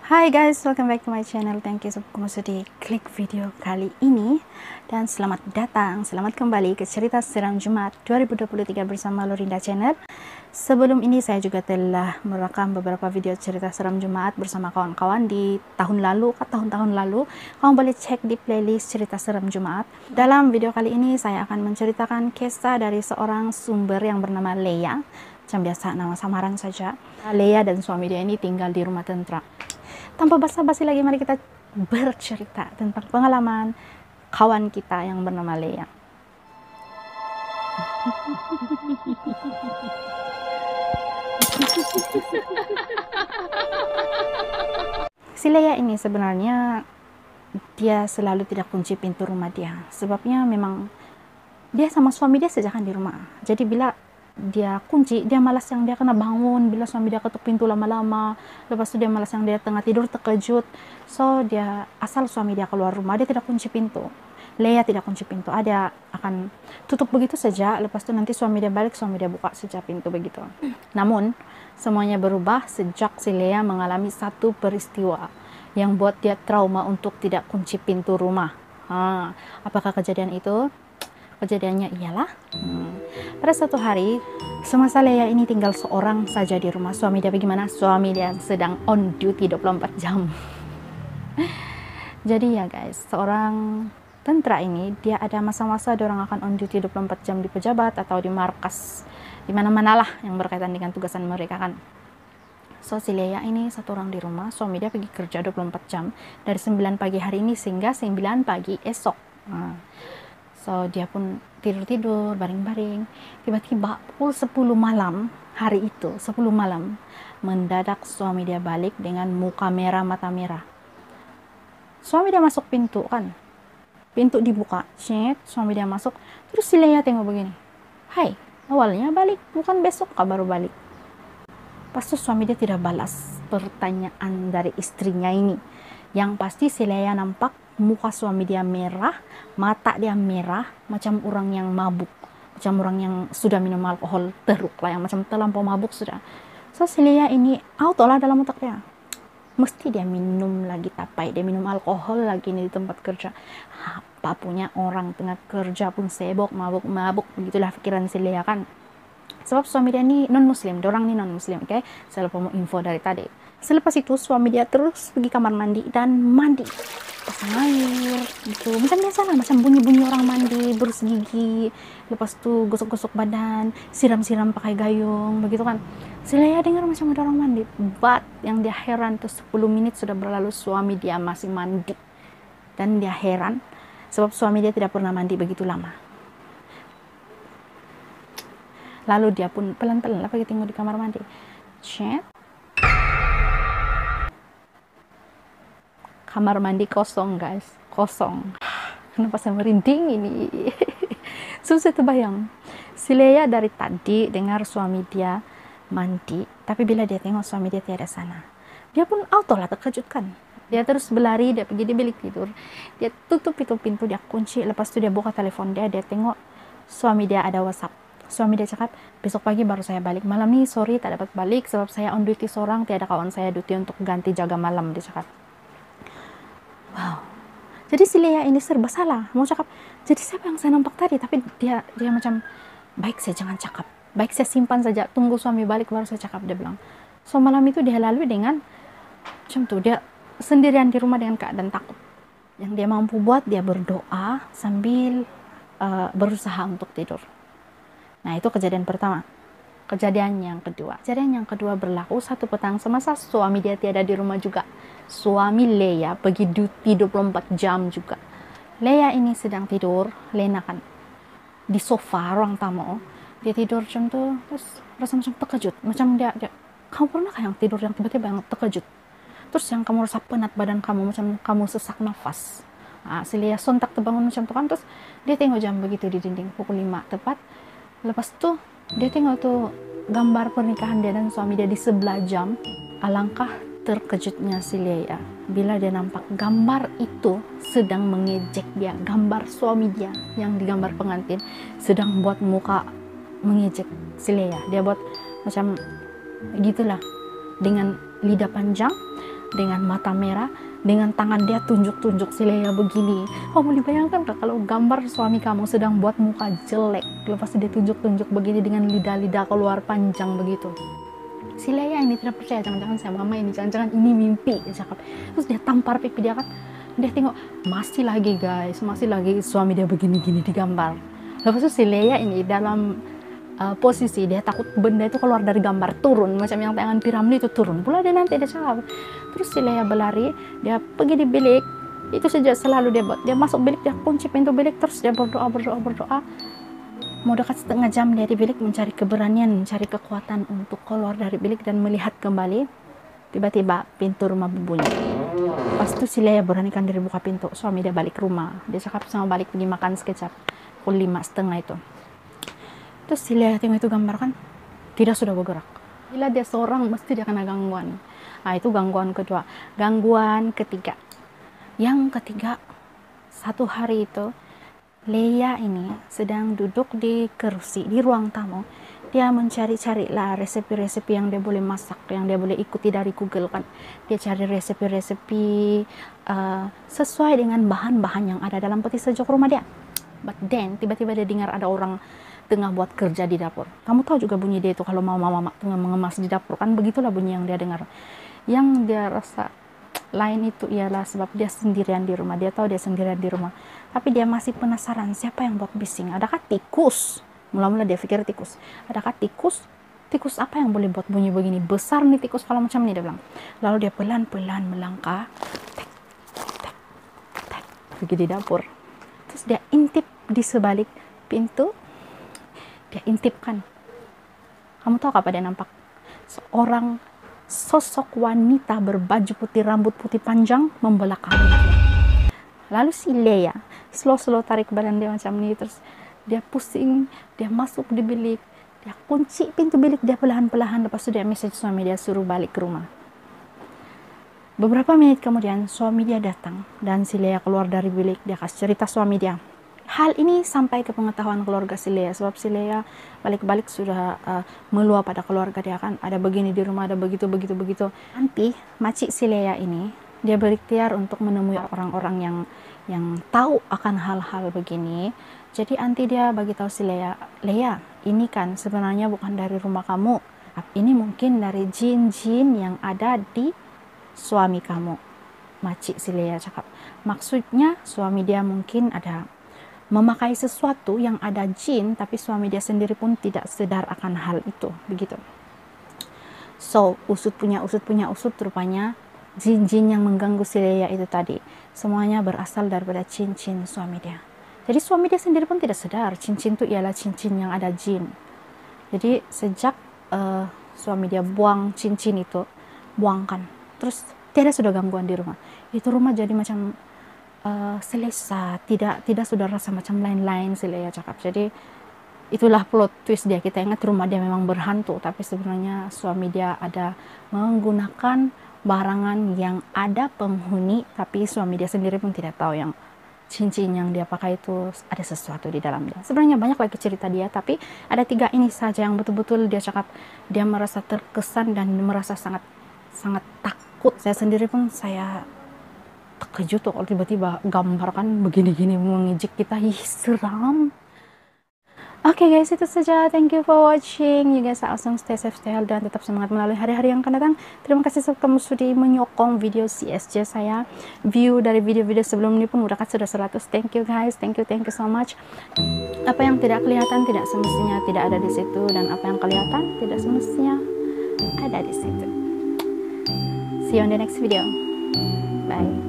Hai guys, welcome back to my channel. Thank you sudah klik video kali ini. Dan selamat datang, selamat kembali ke cerita seram Jumat 2023 bersama Lorinda Channel. Sebelum ini saya juga telah merekam beberapa video cerita seram Jumat bersama kawan-kawan di tahun lalu, tahun-tahun lalu. Kamu boleh cek di playlist cerita seram Jumat. Dalam video kali ini saya akan menceritakan kisah dari seorang sumber yang bernama Leia. Macam biasa nama samaran saja. Leia dan suami dia ini tinggal di rumah tentram. Tanpa basa-basi lagi, mari kita bercerita tentang pengalaman kawan kita yang bernama Leia. Si Leia ini sebenarnya dia selalu tidak kunci pintu rumah dia. Sebabnya memang dia sama suami dia sejak di rumah. Jadi bila dia kunci, dia malas yang dia kena bangun bila suami dia ketuk pintu lama-lama. Lepas itu dia malas yang dia tengah tidur terkejut. So dia asal suami dia keluar rumah, dia tidak kunci pintu. Leia tidak kunci pintu, dia akan tutup begitu saja. Lepas itu nanti suami dia balik, suami dia buka saja pintu begitu. Namun semuanya berubah sejak si Leia mengalami satu peristiwa yang buat dia trauma untuk tidak kunci pintu rumah. Apakah kejadian itu? Kejadiannya ialah pada satu hari semasa Leia ini tinggal seorang saja di rumah. Suami dia bagaimana? Suami dia sedang on duty 24 jam. Jadi ya guys, seorang tentara ini dia ada masa-masa orang akan on duty 24 jam di pejabat atau di markas, di mana-mana lah yang berkaitan dengan tugasan mereka kan. So si Leia ini satu orang di rumah, suami dia pergi kerja 24 jam dari 9 pagi hari ini hingga 9 pagi esok. So dia pun tidur-tidur, baring-baring. Tiba-tiba pukul 10 malam, hari itu 10 malam, mendadak suami dia balik dengan muka merah, mata merah. Suami dia masuk pintu kan, pintu dibuka, suami dia masuk. Terus si Leia tengok begini, hai, awalnya balik, bukan besok kah baru balik? Pasti suami dia tidak balas pertanyaan dari istrinya ini. Yang pasti si Leia nampak muka suami dia merah, mata dia merah, macam orang yang mabuk, macam orang yang sudah minum alkohol teruk lah, yang macam terlampau mabuk sudah. So si Leia ini auto lah dalam otak dia, mesti dia minum lagi tapai, dia minum alkohol lagi nih di tempat kerja. Apa punya orang tengah kerja pun sebok, mabuk, begitulah pikiran si Leia kan. Sebab suami dia ini non-muslim, dorang ini non-muslim, oke? Saya lupa mau info dari tadi. Selepas itu suami dia terus pergi kamar mandi dan mandi, pasang air gitu, macam biasa lah, macam bunyi-bunyi orang mandi, berus gigi, lepas itu gosok-gosok badan, siram-siram pakai gayung, begitu kan. Si Leia dengar macam ada orang mandi, but yang dia heran tuh 10 menit sudah berlalu suami dia masih mandi. Dan dia heran sebab suami dia tidak pernah mandi begitu lama. Lalu dia pun pelan-pelan lah pergi tengok di kamar mandi. Kamar mandi kosong guys, kosong. Kenapa saya merinding ini? Susah terbayang. Si Leia dari tadi dengar suami dia mandi, tapi bila dia tengok suami dia tiada sana, dia pun auto lah terkejut kan. Dia terus berlari, dia pergi di bilik tidur, dia tutup itu pintu, dia kunci. Lepas itu dia buka telepon dia tengok suami dia ada WhatsApp. Suami dia cakap, besok pagi baru saya balik. Malam ni sorry tak dapat balik sebab saya on duty seorang, tiada kawan saya duty untuk ganti jaga malam, dia cakap. Wow. Jadi si Leia ini serba salah. Mau cakap, jadi siapa yang saya nampak tadi? Tapi dia macam, baik saya jangan cakap, baik saya simpan saja, tunggu suami balik baru saya cakap, dia bilang. So malam itu dia lalui dengan macam tu, dia sendirian di rumah dengan keadaan takut. Yang dia mampu buat, dia berdoa sambil berusaha untuk tidur. Nah itu kejadian pertama. Kejadian yang kedua berlaku satu petang semasa suami dia tiada di rumah juga. Suami Leia pergi duty 24 jam juga. Leia ini sedang tidur, lenakan di sofa ruang tamu. Dia tidur macam tu, terus rasa macam terkejut. Macam dia kamu pernah yang tidur yang tiba-tiba yang terkejut? Terus yang kamu rasa penat badan kamu, macam kamu sesak nafas. Si Leia sontak terbangun macam tu kan. Terus dia tengok jam begitu di dinding, pukul 5 tepat. Lepas tu dia tengok tuh gambar pernikahan dia dan suami dia di sebelah jam. Alangkah terkejutnya si Leia bila dia nampak gambar itu sedang mengejek dia. Gambar suami dia yang digambar pengantin sedang buat muka mengejek si Leia. Dia buat macam gitulah dengan lidah panjang. dengan mata merah, dengan tangan dia tunjuk-tunjuk si Leia begini. Oh, boleh bayangkan gak kalau gambar suami kamu sedang buat muka jelek, lepas dia tunjuk-tunjuk begini dengan lidah-lidah keluar panjang begitu. Si Leia ini tidak percaya, jangan-jangan saya mama ini, jangan-jangan ini mimpi, cakap. Terus dia tampar pipi dia kan, dia tengok masih lagi guys, masih lagi suami dia begini-gini di gambar. Lepas itu si Leia ini dalam posisi dia takut benda itu keluar dari gambar, turun macam yang tangan piramid itu turun pula dia nanti, dia cakap. Terus si Leia berlari, dia pergi di bilik. Itu saja selalu dia buat, dia masuk bilik, dia kunci pintu bilik, terus dia berdoa. Mau dekat setengah jam dia di bilik, mencari keberanian, mencari kekuatan untuk keluar dari bilik dan melihat kembali. Tiba-tiba pintu rumah berbunyi. Pas itu si Leia beranikan diri buka pintu, suami dia balik rumah. Dia cakap sama balik pergi makan sekejap, pukul 5:30 itu. Terus si Leia tengok itu gambar kan, tidak sudah bergerak. Bila dia seorang, mesti dia kena gangguan. Nah, itu gangguan kedua. Gangguan ketiga. Yang ketiga, satu hari itu, Leia ini sedang duduk di kursi, di ruang tamu. Dia mencari-cari lah resepi-resepi yang dia boleh masak, yang dia boleh ikuti dari Google kan. Dia cari resepi-resepi sesuai dengan bahan-bahan yang ada dalam peti sejok rumah dia. But then, tiba-tiba dia dengar ada orang tengah buat kerja di dapur. Kamu tahu juga bunyi dia itu kalau mama tengah mengemas di dapur kan, begitulah bunyi yang dia dengar. Yang dia rasa lain itu ialah sebab dia sendirian di rumah. Dia tahu dia sendirian di rumah, tapi dia masih penasaran siapa yang buat bising. Adakah tikus? Mula-mula dia pikir tikus. Adakah tikus? Tikus apa yang boleh buat bunyi begini? Besar nih tikus kalau macam ini, dia bilang. Lalu dia pelan-pelan melangkah pergi di dapur. Terus dia intip di sebalik pintu. Dia intipkan. Kamu tahu apa dia nampak? Seorang sosok wanita berbaju putih, rambut putih panjang membelakangi dia. Lalu si Leia slow tarik badan dia macam ini, terus dia pusing, dia masuk di bilik, dia kunci pintu bilik dia perlahan-perlahan. Lepas itu dia message suami dia suruh balik ke rumah. Beberapa menit kemudian suami dia datang dan si Leia keluar dari bilik. Dia kasih cerita suami dia. Hal ini sampai ke pengetahuan keluarga si Leia, sebab si Leia balik-balik sudah meluap pada keluarga dia kan, ada begini di rumah, ada begitu. Nanti makcik si Leia ini dia berikhtiar untuk menemui orang-orang yang tahu akan hal-hal begini. Jadi nanti dia bagi tahu si Leia, Leia ini kan sebenarnya bukan dari rumah kamu, ini mungkin dari jin-jin yang ada di suami kamu. Makcik si Leia cakap, maksudnya suami dia mungkin ada memakai sesuatu yang ada jin, tapi suami dia sendiri pun tidak sadar akan hal itu, begitu. So, usut punya usut, rupanya jin-jin yang mengganggu si Leia itu tadi, semuanya berasal daripada cincin suami dia. Jadi suami dia sendiri pun tidak sadar, cincin itu ialah cincin yang ada jin. Jadi sejak suami dia buang cincin itu, buangkan, terus tiada sudah gangguan di rumah. Itu rumah jadi macam selesa, tidak sudah rasa macam lain-lain si Leia cakap. Jadi itulah plot twist dia. Kita ingat rumah dia memang berhantu, tapi sebenarnya suami dia ada menggunakan barangan yang ada penghuni, tapi suami dia sendiri pun tidak tahu yang cincin yang dia pakai itu ada sesuatu di dalamnya. Sebenarnya banyak lagi cerita dia, tapi ada 3 ini saja yang betul-betul dia cakap dia merasa terkesan dan merasa sangat takut. Saya sendiri pun saya terkejut tuh kalau tiba-tiba gambar kan begini-gini mengejek kita, seram. Oke guys, itu saja. Thank you for watching. You guys are awesome. Stay safe, stay healthy, dan tetap semangat melalui hari-hari yang akan datang. Terima kasih sebab kamu sudah menyokong video CSJ saya. View dari video-video sebelum ini pun udah sudah 100. Thank you guys. Thank you so much. Apa yang tidak kelihatan tidak semestinya tidak ada di situ, dan apa yang kelihatan tidak semestinya ada di situ. See you on the next video. Bye.